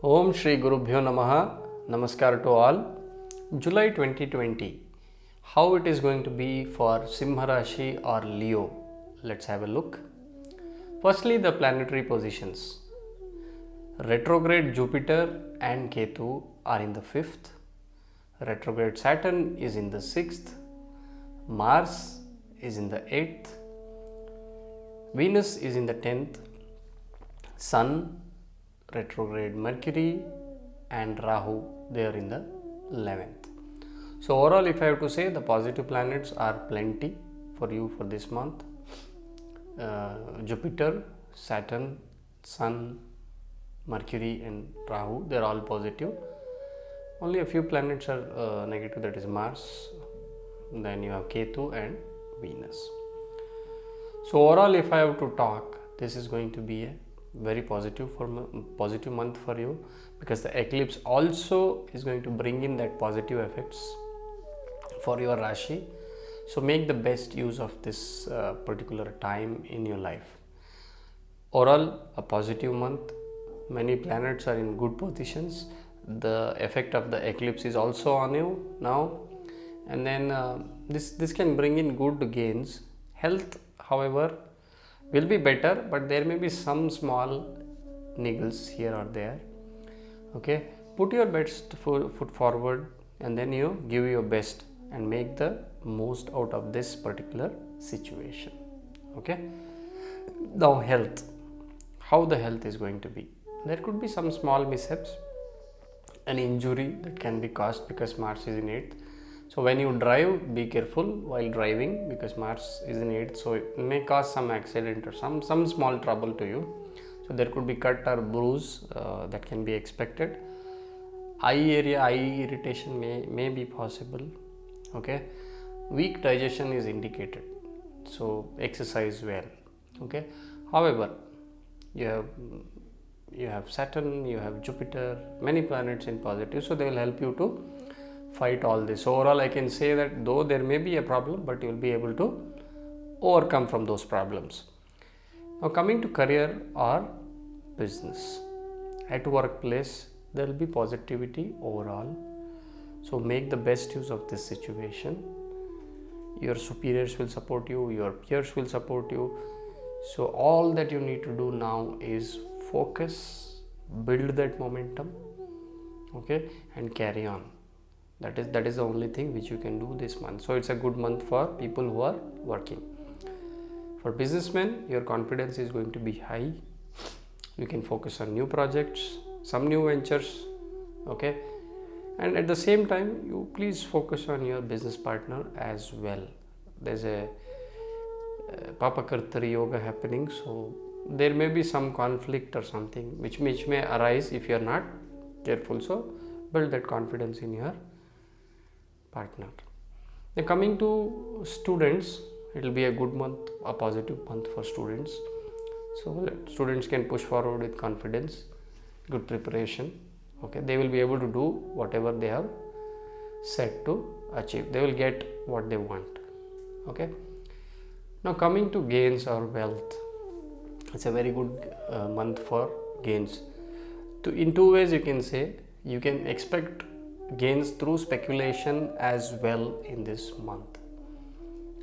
Om Shri Gurubhyo Namaha. Namaskar to all. July 2020. How it is going to be for Simha Rashi or Leo? Let's have a look. Firstly, the planetary positions. Retrograde Jupiter and Ketu are in the 5th. Retrograde Saturn is in the 6th. Mars is in the 8th. Venus is in the 10th. Sun, retrograde Mercury and Rahu, they are in the 11th. So overall, if I have to say, the positive planets are plenty for you for this month. Jupiter, Saturn, Sun, Mercury and Rahu, they are all positive. Only a few planets are negative, that is Mars, then you have Ketu and Venus. So overall, if I have to talk, this is going to be a very positive month for you, because the eclipse also is going to bring in that positive effects for your Rashi. So make the best use of this particular time in your life. Overall, a positive month. Many planets are in good positions. The effect of the eclipse is also on you now, and then this can bring in good gains. Health, however, will be better, but there may be some small niggles here or there. Okay, put your best foot forward and then you give your best and make the most out of this particular situation. Okay, now health. How the health is going to be? There could be some small mishaps, an injury that can be caused because Mars is in 8th. So when you drive, be careful while driving, because Mars is in 8th, so it may cause some accident or some small trouble to you. So there could be cut or bruise that can be expected. Eye area, eye irritation may be possible. Okay, weak digestion is indicated, so exercise well. Okay, however, you have Saturn, you have Jupiter, many planets in positive, so they will help you to fight all this. Overall, I can say that though there may be a problem, but you will be able to overcome from those problems. Now coming to career or business. At workplace, there will be positivity overall. So make the best use of this situation. Your superiors will support you, your peers will support you. So all that you need to do now is focus, build that momentum, okay, and carry on. That is the only thing which you can do this month. So it's a good month for people who are working. For businessmen, your confidence is going to be high. You can focus on new projects, some new ventures, okay, and at the same time you please focus on your business partner as well. There's a Papa Kartari yoga happening, so there may be some conflict or something which may arise if you are not careful. So build that confidence in your partner. Now coming to students, it will be a good month, a positive month for students. So students can push forward with confidence, good preparation. Okay, they will be able to do whatever they have set to achieve. They will get what they want. Okay. Now coming to gains or wealth, it's a very good month for gains. In two ways you can say. You can expect gains through speculation as well in this month.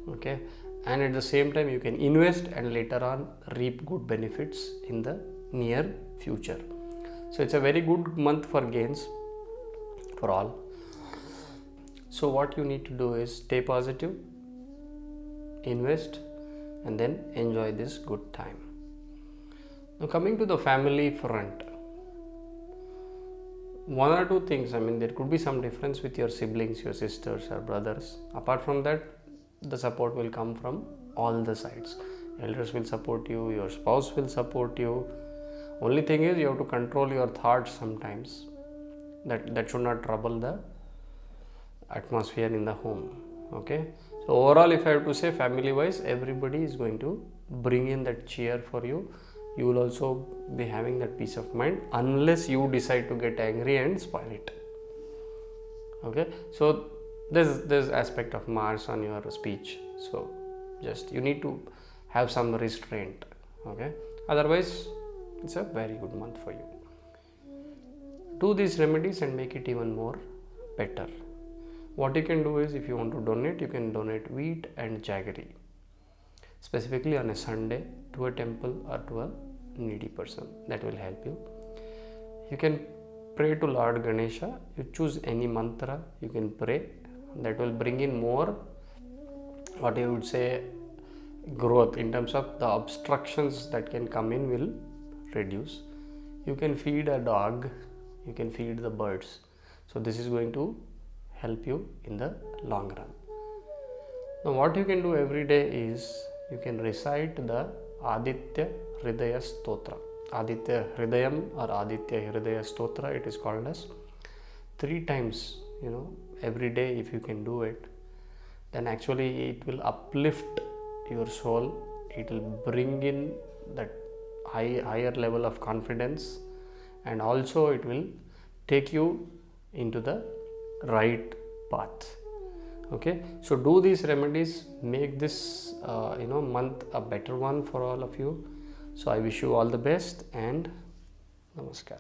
Okay, and at the same time you can invest and later on reap good benefits in the near future. So it's a very good month for gains for all. So what you need to do is stay positive, invest, and then enjoy this good time. Now coming to the family front, one or two things. I mean, there could be some difference with your siblings, your sisters or brothers. Apart from that, the support will come from all the sides. Elders will support you, your spouse will support you. Only thing is you have to control your thoughts sometimes. That should not trouble the atmosphere in the home. Okay. So overall, if I have to say, family wise, everybody is going to bring in that cheer for you. You will also be having that peace of mind, unless you decide to get angry and spoil it. Okay, so there's aspect of Mars on your speech, so just you need to have some restraint. Okay, otherwise it's a very good month for you. do these remedies and make it even more better. What you can do is, if you want to donate, you can donate wheat and jaggery, specifically on a Sunday, to a temple or to a needy person. That will help you. You can pray to Lord Ganesha. You choose any mantra, you can pray. That will bring in more, what you would say, growth in terms of the obstructions that can come in will reduce. You can feed a dog, you can feed the birds. So this is going to help you in the long run. Now what you can do every day is, you can recite the Aditya Hridaya Stotra. Aditya Hridayam or Aditya Hridaya Stotra, it is called as, 3 times, every day. If you can do it, then actually it will uplift your soul. It will bring in that higher level of confidence, and also it will take you into the right path. Okay, so do these remedies, make this month a better one for all of you. So I wish you all the best, and namaskar.